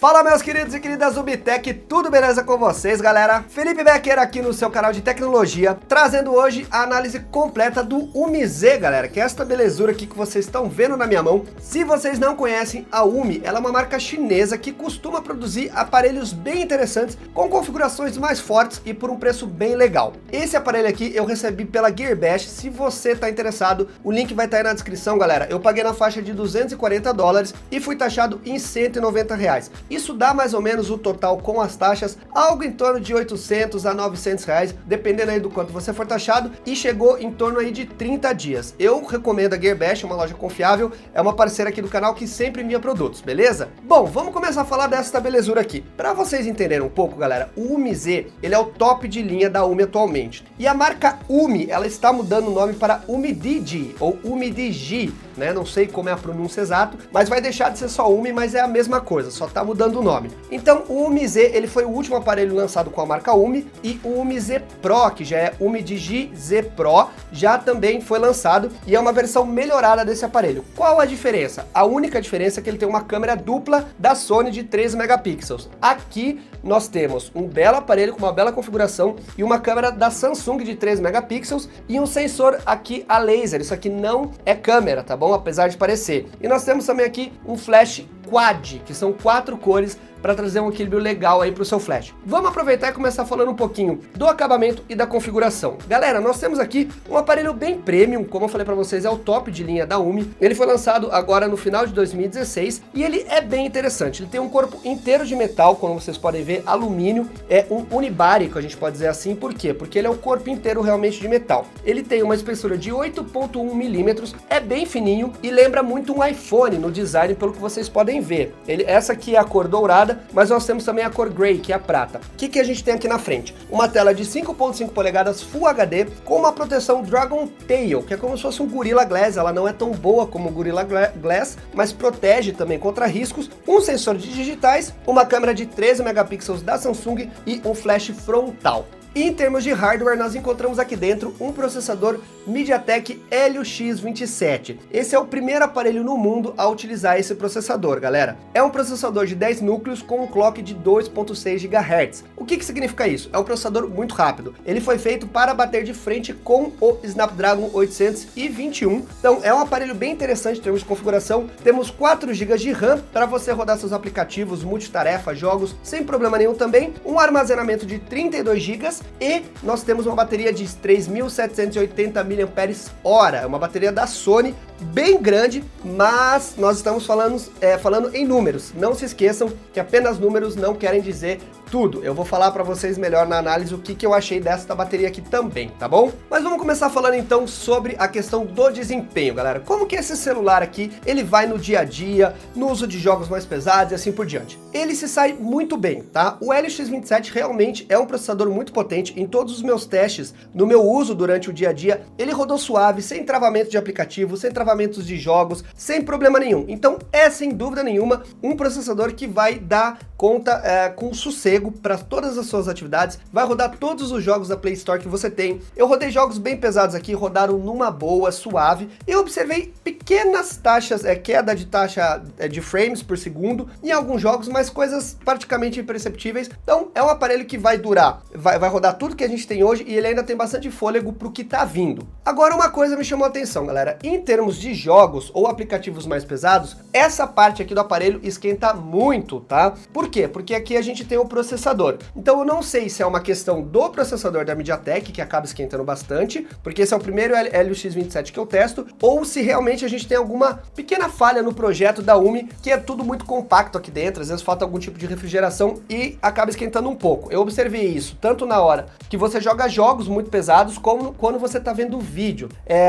Fala meus queridos e queridas Ubtech, tudo beleza com vocês galera? Felipe Becker aqui no seu canal de tecnologia, trazendo hoje a análise completa do UMI Z galera, que é esta belezura aqui que vocês estão vendo na minha mão. Se vocês não conhecem a UMI, ela é uma marca chinesa que costuma produzir aparelhos bem interessantes, com configurações mais fortes e por um preço bem legal. Esse aparelho aqui eu recebi pela Gearbest, se você tá interessado, o link vai estar aí na descrição galera. Eu paguei na faixa de $240 e fui taxado em R$190. Isso dá mais ou menos o total com as taxas, algo em torno de R$800 a R$900, dependendo aí do quanto você for taxado, e chegou em torno aí de 30 dias. Eu recomendo a Gearbest, uma loja confiável, é uma parceira aqui do canal que sempre envia produtos, beleza? Bom, vamos começar a falar dessa belezura aqui. Para vocês entenderem um pouco, galera, o UMI Z, ele é o top de linha da UMI atualmente. E a marca UMI, ela está mudando o nome para UMIDIGI, ou UMIDIGI, né? Não sei como é a pronúncia exata, mas vai deixar de ser só UMI, mas é a mesma coisa, só tá mudando o nome. Então o UMI Z, ele foi o último aparelho lançado com a marca UMI, e o UMI Z Pro, que já é UMIDIGI Z Pro, já também foi lançado e é uma versão melhorada desse aparelho. Qual a diferença? A única diferença é que ele tem uma câmera dupla da Sony de 13 megapixels. Aqui nós temos um belo aparelho com uma bela configuração e uma câmera da Samsung de 13 megapixels e um sensor aqui a laser. Isso aqui não é câmera, tá bom? Apesar de parecer. E nós temos também aqui um flash quad, que são 4 cores, para trazer um equilíbrio legal aí para o seu flash. Vamos aproveitar e começar falando um pouquinho do acabamento e da configuração. Galera, nós temos aqui um aparelho bem premium, como eu falei para vocês, é o top de linha da UMI. Ele foi lançado agora no final de 2016 e ele é bem interessante. Ele tem um corpo inteiro de metal, como vocês podem ver, alumínio, é um unibody, que a gente pode dizer assim, por quê? Porque ele é o corpo inteiro realmente de metal. Ele tem uma espessura de 8,1 milímetros, é bem fininho e lembra muito um iPhone no design, pelo que vocês podem ver. Essa aqui é a cor dourada, mas nós temos também a cor Grey, que é a prata. O que a gente tem aqui na frente? Uma tela de 5.5 polegadas Full HD com uma proteção Dragon Tail, que é como se fosse um Gorilla Glass. Ela não é tão boa como o Gorilla Glass, mas protege também contra riscos. Um sensor de digitais, uma câmera de 13 megapixels da Samsung e um flash frontal. E em termos de hardware, nós encontramos aqui dentro um processador MediaTek Helio X27. Esse é o primeiro aparelho no mundo a utilizar esse processador, galera. É um processador de 10 núcleos com um clock de 2.6 GHz. O que significa isso? É um processador muito rápido. Ele foi feito para bater de frente com o Snapdragon 821. Então é um aparelho bem interessante em termos de configuração. Temos 4 GB de RAM para você rodar seus aplicativos, multitarefa, jogos, sem problema nenhum também. Um armazenamento de 32 GB. E nós temos uma bateria de 3.780 mAh, é uma bateria da Sony, bem grande, mas nós estamos falando em números. Não se esqueçam que apenas números não querem dizer tudo. Eu vou falar para vocês melhor na análise o que eu achei dessa bateria aqui também, tá bom? Mas vamos começar falando então sobre a questão do desempenho, galera. Como que esse celular aqui, ele vai no dia a dia, no uso de jogos mais pesados e assim por diante. Ele se sai muito bem, tá? O Helio X27 realmente é um processador muito potente. Em todos os meus testes, no meu uso durante o dia a dia, ele rodou suave, sem travamento de aplicativo, sem travamentos de jogos, sem problema nenhum. Então é sem dúvida nenhuma um processador que vai dar conta com sossego para todas as suas atividades, vai rodar todos os jogos da Play Store que você tem. Eu rodei jogos bem pesados aqui, rodaram numa boa, suave. Eu observei pequenas taxas, queda de taxa de frames por segundo em alguns jogos, mas coisas praticamente imperceptíveis. Então é um aparelho que vai durar, vai rodar tudo que a gente tem hoje e ele ainda tem bastante fôlego para o que tá vindo. Agora uma coisa me chamou a atenção, galera, em termos de jogos ou aplicativos mais pesados, essa parte aqui do aparelho esquenta muito, tá? Por quê? Porque aqui a gente tem o processador. Então eu não sei se é uma questão do processador da MediaTek que acaba esquentando bastante, porque esse é o primeiro Helio X27 que eu testo, ou se realmente a gente tem alguma pequena falha no projeto da UMI, que é tudo muito compacto aqui dentro, às vezes falta algum tipo de refrigeração e acaba esquentando um pouco. Eu observei isso tanto na hora que você joga jogos muito pesados, como quando você está vendo vídeo.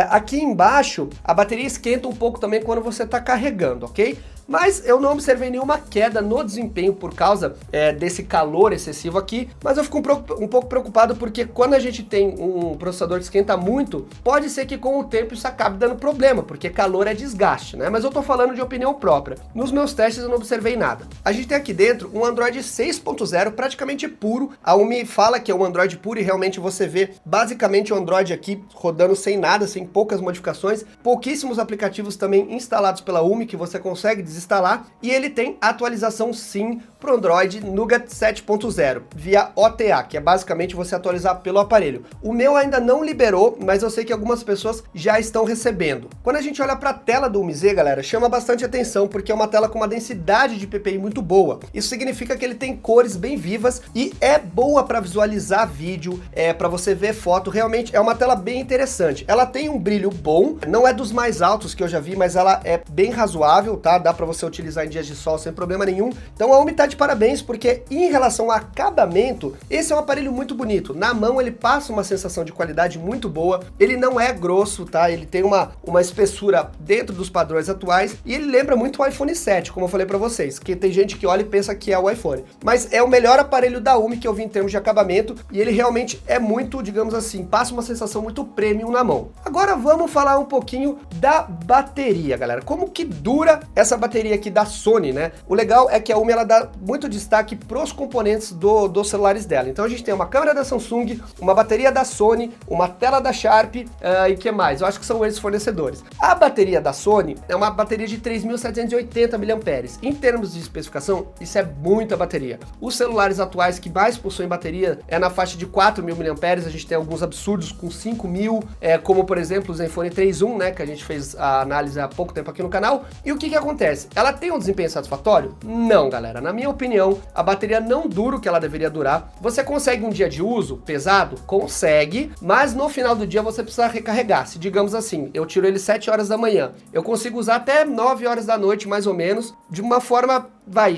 Aqui embaixo a bateria esquenta um pouco também quando você está carregando, ok? Mas eu não observei nenhuma queda no desempenho por causa desse calor excessivo aqui, mas eu fico um pouco preocupado porque quando a gente tem um processador que esquenta muito, pode ser que com o tempo isso acabe dando problema, porque calor é desgaste, né? Mas eu tô falando de opinião própria. Nos meus testes eu não observei nada. A gente tem aqui dentro um Android 6.0 praticamente puro. A UMI fala que é um Android puro e realmente você vê basicamente o Android aqui rodando sem nada, sem poucas modificações, pouquíssimos aplicativos também instalados pela UMI que você consegue desinstalar, e ele tem atualização sim para o Android Nougat 7.0 via OTA, que é basicamente você atualizar pelo aparelho. O meu ainda não liberou, mas eu sei que algumas pessoas já estão recebendo. Quando a gente olha para a tela do UMZ, galera, chama bastante atenção porque é uma tela com uma densidade de PPI muito boa. Isso significa que ele tem cores bem vivas e é boa para visualizar vídeo, para você ver foto. Realmente é uma tela bem interessante. Ela tem um brilho bom, não é dos mais altos que eu já vi, mas ela é bem razoável, tá? Dá para você utilizar em dias de sol sem problema nenhum. Então a UMI tá de parabéns, porque em relação ao acabamento, esse é um aparelho muito bonito. Na mão ele passa uma sensação de qualidade muito boa, ele não é grosso, tá? Ele tem uma espessura dentro dos padrões atuais e ele lembra muito o iPhone 7, como eu falei pra vocês, que tem gente que olha e pensa que é o iPhone. Mas é o melhor aparelho da UMI que eu vi em termos de acabamento e ele realmente é muito, digamos assim, passa uma sensação muito premium na mão. Agora vamos falar um pouquinho da bateria, galera. Como que dura essa bateria aqui da Sony, né? O legal é que a UMI ela dá muito destaque pros componentes dos celulares dela. Então a gente tem uma câmera da Samsung, uma bateria da Sony, uma tela da Sharp e que mais? Eu acho que são esses fornecedores. A bateria da Sony é uma bateria de 3.780 mAh. Em termos de especificação, isso é muita bateria. Os celulares atuais que mais possuem bateria é na faixa de 4.000 mAh. A gente tem alguns absurdos com 5.000, como por exemplo o Zenfone 3.1, né, que a gente fez a análise há pouco tempo aqui no canal. E o que acontece? Ela tem um desempenho satisfatório? Não, galera. Na minha opinião, a bateria não dura o que ela deveria durar. Você consegue um dia de uso pesado? Consegue, mas no final do dia você precisa recarregar. Se digamos assim, eu tiro ele 7 horas da manhã, eu consigo usar até 9 horas da noite, mais ou menos, de uma forma,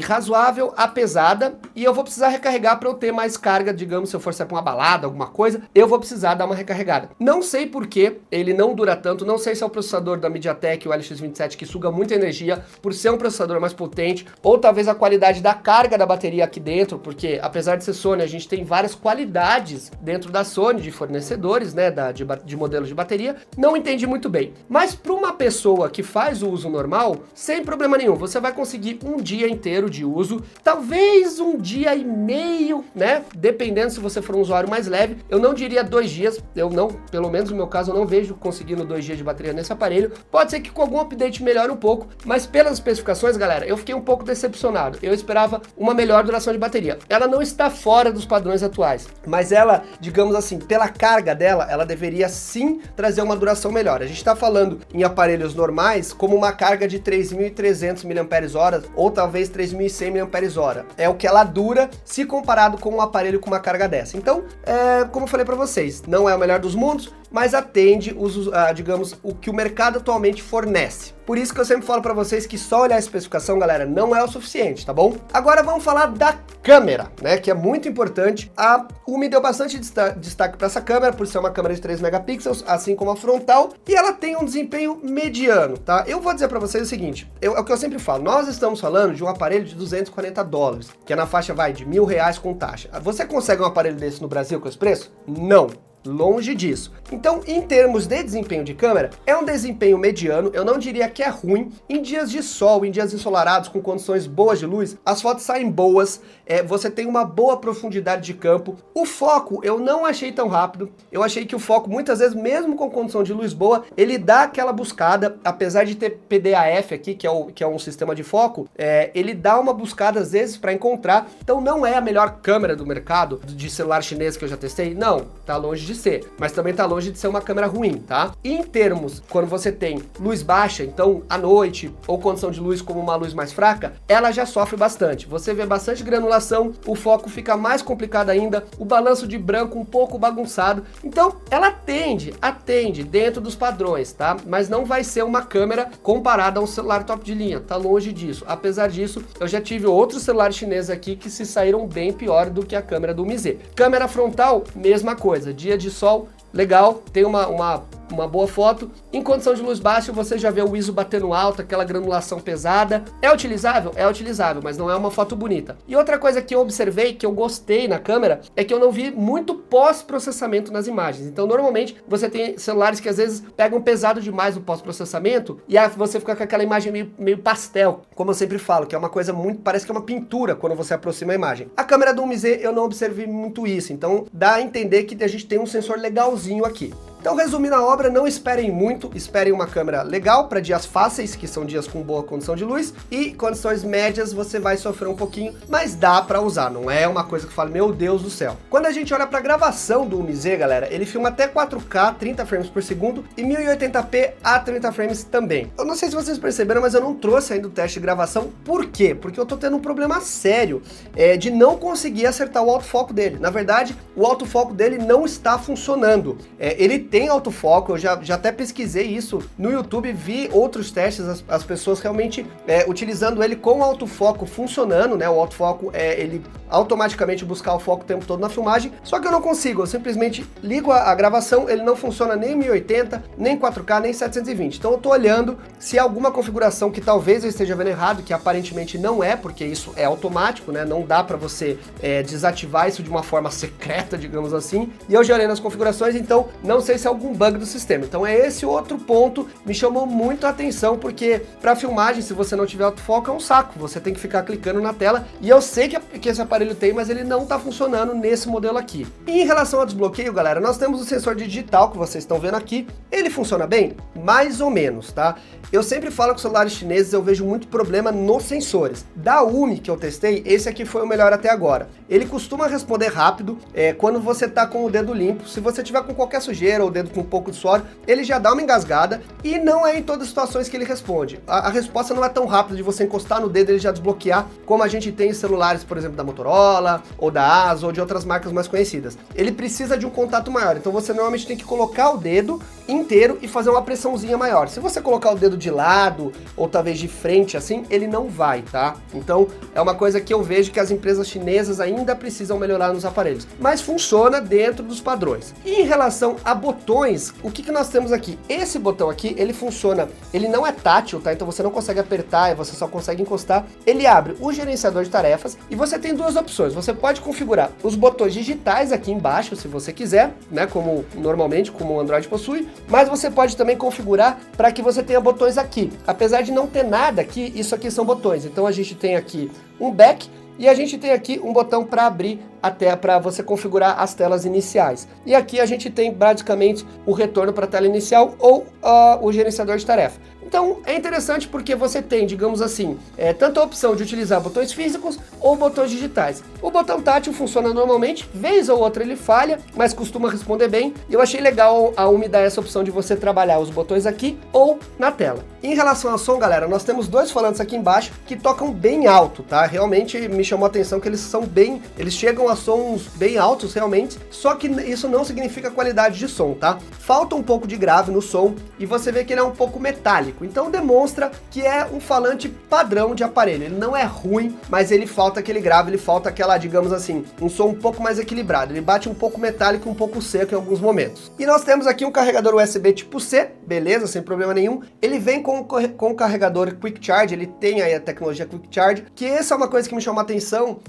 razoável a pesada, e eu vou precisar recarregar para eu ter mais carga, digamos, se eu for sair pra uma balada, alguma coisa, eu vou precisar dar uma recarregada. Não sei por que ele não dura tanto, não sei se é o processador da MediaTek, o LX27, que suga muita energia, por ser um processador mais potente, ou talvez a qualidade da carga da bateria aqui dentro, porque apesar de ser Sony, a gente tem várias qualidades dentro da Sony, de fornecedores, né, de modelos de bateria, não entendi muito bem. Mas para uma pessoa que faz o uso normal, sem problema nenhum, você vai conseguir um dia inteiro de uso, talvez um dia e meio, né, dependendo se você for um usuário mais leve. Eu não diria 2 dias, eu não, pelo menos no meu caso, eu não vejo conseguindo 2 dias de bateria nesse aparelho. Pode ser que com algum update melhore um pouco, mas pelas especificações, galera, eu fiquei um pouco decepcionado. Eu esperava uma melhor duração de bateria. Ela não está fora dos padrões atuais, mas ela, digamos assim, pela carga dela, ela deveria sim trazer uma duração melhor. A gente está falando em aparelhos normais como uma carga de 3.300 mAh ou talvez 3.100 mAh. É o que ela dura se comparado com um aparelho com uma carga dessa. Então, como eu falei para vocês, não é o melhor dos mundos, mas atende digamos, o que o mercado atualmente fornece. Por isso que eu sempre falo para vocês que só olhar a especificação, galera, não é o suficiente, tá bom? Agora vamos falar da câmera, né, que é muito importante. A UMI deu bastante destaque para essa câmera, por ser uma câmera de 3 megapixels, assim como a frontal, e ela tem um desempenho mediano, tá? Eu vou dizer para vocês o seguinte, é o que eu sempre falo, nós estamos falando de um aparelho de $240, que é na faixa, de R$1.000 com taxa. Você consegue um aparelho desse no Brasil com esse preço? Não. Longe disso. Então, em termos de desempenho de câmera, é um desempenho mediano, eu não diria que é ruim. Em dias de sol, em dias ensolarados, com condições boas de luz, as fotos saem boas, você tem uma boa profundidade de campo. O foco, eu não achei tão rápido, eu achei que o foco, muitas vezes, mesmo com condição de luz boa, ele dá aquela buscada, apesar de ter PDAF aqui, que é um sistema de foco, ele dá uma buscada, às vezes, para encontrar. Então, não é a melhor câmera do mercado, de celular chinês que eu já testei, não, tá longe de ser, mas também tá longe de ser uma câmera ruim, tá? E em termos, quando você tem luz baixa, então à noite, ou condição de luz como uma luz mais fraca, ela já sofre bastante. Você vê bastante granulação, o foco fica mais complicado ainda, o balanço de branco um pouco bagunçado. Então, ela atende dentro dos padrões, tá? Mas não vai ser uma câmera comparada a um celular top de linha, tá longe disso. Apesar disso, eu já tive outros celulares chineses aqui que se saíram bem pior do que a câmera do UMZ. Câmera frontal, mesma coisa, dia de sol, legal, tem uma boa foto. Em condição de luz baixa, você já vê o ISO batendo alto, aquela granulação pesada. É utilizável? É utilizável, mas não é uma foto bonita. E outra coisa que eu observei, que eu gostei na câmera, é que eu não vi muito pós-processamento nas imagens. Então, normalmente, você tem celulares que às vezes pegam pesado demais no pós-processamento e você fica com aquela imagem meio pastel, como eu sempre falo, que é uma coisa muito, parece que é uma pintura quando você aproxima a imagem. A câmera do UMZ eu não observei muito isso, então dá a entender que a gente tem um sensor legalzinho aqui. Então, resumindo a obra, não esperem muito, esperem uma câmera legal para dias fáceis, que são dias com boa condição de luz, e condições médias você vai sofrer um pouquinho, mas dá para usar, não é uma coisa que fala, meu Deus do céu. Quando a gente olha para a gravação do UMI-Z, galera, ele filma até 4K, 30 frames por segundo, e 1080p a 30 frames também. Eu não sei se vocês perceberam, mas eu não trouxe ainda o teste de gravação. Por quê? Porque eu tô tendo um problema sério de não conseguir acertar o autofoco dele. Na verdade, o autofoco dele não está funcionando. Ele tem autofoco, eu já até pesquisei isso no YouTube, vi outros testes, as pessoas realmente utilizando ele com o autofoco funcionando, né? O autofoco ele automaticamente buscar o foco o tempo todo na filmagem, só que eu não consigo, eu simplesmente ligo a gravação, ele não funciona nem 1080, nem 4K, nem 720. Então eu tô olhando se há alguma configuração que talvez eu esteja vendo errado, que aparentemente não é, porque isso é automático, né? Não dá para você desativar isso de uma forma secreta, digamos assim. E eu já olhei nas configurações, então não sei se é algum bug do sistema. Então esse outro ponto me chamou muito a atenção, porque para filmagem, se você não tiver autofoco, é um saco. Você tem que ficar clicando na tela. E eu sei que esse aparelho tem, mas ele não está funcionando nesse modelo aqui. E em relação ao desbloqueio, galera, nós temos o sensor digital que vocês estão vendo aqui. Ele funciona bem? Mais ou menos, tá? Eu sempre falo que celulares chineses eu vejo muito problema nos sensores. Da UMI que eu testei, esse aqui foi o melhor até agora. Ele costuma responder rápido quando você tá com o dedo limpo. Se você tiver com qualquer sujeira ou o dedo com um pouco de suor, ele já dá uma engasgada e não é em todas as situações que ele responde. A resposta não é tão rápida de você encostar no dedo e ele já desbloquear, como a gente tem em celulares, por exemplo, da Motorola, ou da ASUS, ou de outras marcas mais conhecidas. Ele precisa de um contato maior, então você normalmente tem que colocar o dedo inteiro e fazer uma pressãozinha maior. Se você colocar o dedo de lado, ou talvez de frente assim, ele não vai, tá? Então, é uma coisa que eu vejo que as empresas chinesas ainda precisam melhorar nos aparelhos, mas funciona dentro dos padrões. E em relação a botões, o que nós temos aqui? Esse botão aqui, ele funciona, ele não é tátil, tá? Então você não consegue apertar, você só consegue encostar. Ele abre o gerenciador de tarefas e você tem duas opções. Você pode configurar os botões digitais aqui embaixo, se você quiser, né? Como normalmente, como o Android possui, mas você pode também configurar para que você tenha botões aqui. Apesar de não ter nada aqui, isso aqui são botões. Então a gente tem aqui um back e a gente tem aqui um botão para abrir até para você configurar as telas iniciais. E aqui a gente tem basicamente o retorno para a tela inicial ou o gerenciador de tarefa. Então é interessante porque você tem, digamos assim, tanto a opção de utilizar botões físicos ou botões digitais. O botão tátil funciona normalmente, vez ou outra ele falha, mas costuma responder bem. Eu achei legal a UMI dar essa opção de você trabalhar os botões aqui ou na tela. Em relação ao som, galera, nós temos dois falantes aqui embaixo que tocam bem alto, tá? Realmente me chamou a atenção que eles chegam a sons bem altos realmente, só que isso não significa qualidade de som, tá? Falta um pouco de grave no som e você vê que ele é um pouco metálico. Então demonstra que é um falante padrão de aparelho. Ele não é ruim, mas ele falta aquele grave, ele falta aquela, digamos assim, um som um pouco mais equilibrado. Ele bate um pouco metálico, um pouco seco em alguns momentos. E nós temos aqui um carregador USB tipo C, beleza, sem problema nenhum. Ele vem com o carregador Quick Charge, ele tem aí a tecnologia Quick Charge, que essa é uma coisa que me chamou a atenção,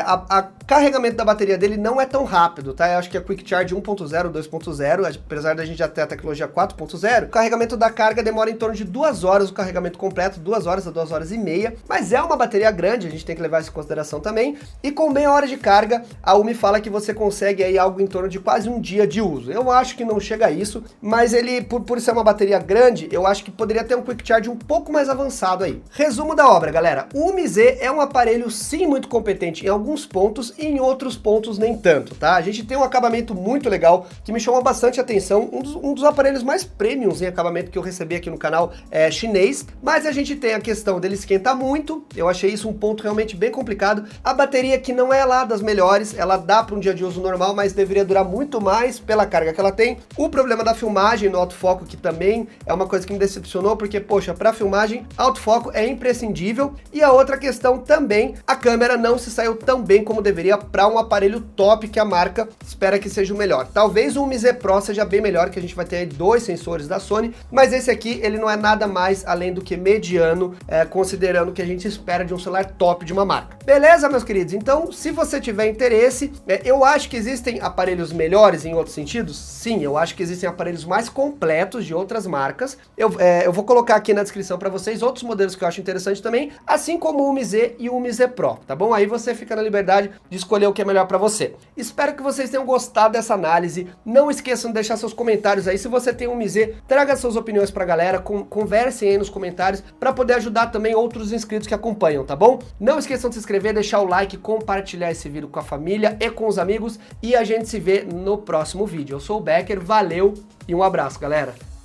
a carregamento da bateria dele não é tão rápido, tá? Eu acho que a Quick Charge 1.0, 2.0, apesar da gente já ter a tecnologia 4.0, o carregamento da carga demora em torno de 2 horas o carregamento completo, 2 horas a 2 horas e meia, mas é uma bateria grande, a gente tem que levar isso em consideração também, e com meia hora de carga, a UMI fala que você consegue aí algo em torno de quase um dia de uso. Eu acho que não chega a isso, mas ele, por ser uma bateria grande, eu acho que poderia ter um Quick Charge um pouco mais avançado aí. Resumo da obra, galera. O UMI-Z é um aparelho sim muito competente em alguns pontos e em outros pontos nem tanto, tá? A gente tem um acabamento muito legal, que me chamou bastante atenção, um dos aparelhos mais premiums em acabamento que eu recebi aqui no canal chinês, mas a gente tem a questão dele esquentar muito, eu achei isso um ponto realmente bem complicado. A bateria que não é lá das melhores, ela dá para um dia de uso normal, mas deveria durar muito mais pela carga que ela tem. O problema da filmagem no autofoco, que também é uma coisa que me decepcionou, porque, poxa, para filmagem, autofoco é imprescindível. E a outra questão também, a câmera não se saiu tão bem como deveria para um aparelho top que a marca espera que seja o melhor. Talvez o UMI-Z Pro seja bem melhor, que a gente vai ter aí 2 sensores da Sony, mas esse aqui, ele não é nada nada mais além do que mediano, considerando o que a gente espera de um celular top de uma marca. Beleza, meus queridos? Então, se você tiver interesse, eu acho que existem aparelhos melhores em outros sentidos? Sim, eu acho que existem aparelhos mais completos de outras marcas. Eu vou colocar aqui na descrição para vocês outros modelos que eu acho interessante também, assim como o Mi Z e o Mi Z Pro, tá bom? Aí você fica na liberdade de escolher o que é melhor para você. Espero que vocês tenham gostado dessa análise. Não esqueçam de deixar seus comentários aí. Se você tem um Mi Z, traga suas opiniões pra galera, conversem aí nos comentários para poder ajudar também outros inscritos que acompanham, tá bom? Não esqueçam de se inscrever, deixar o like, compartilhar esse vídeo com a família e com os amigos e a gente se vê no próximo vídeo. Eu sou o Becker, valeu e um abraço, galera!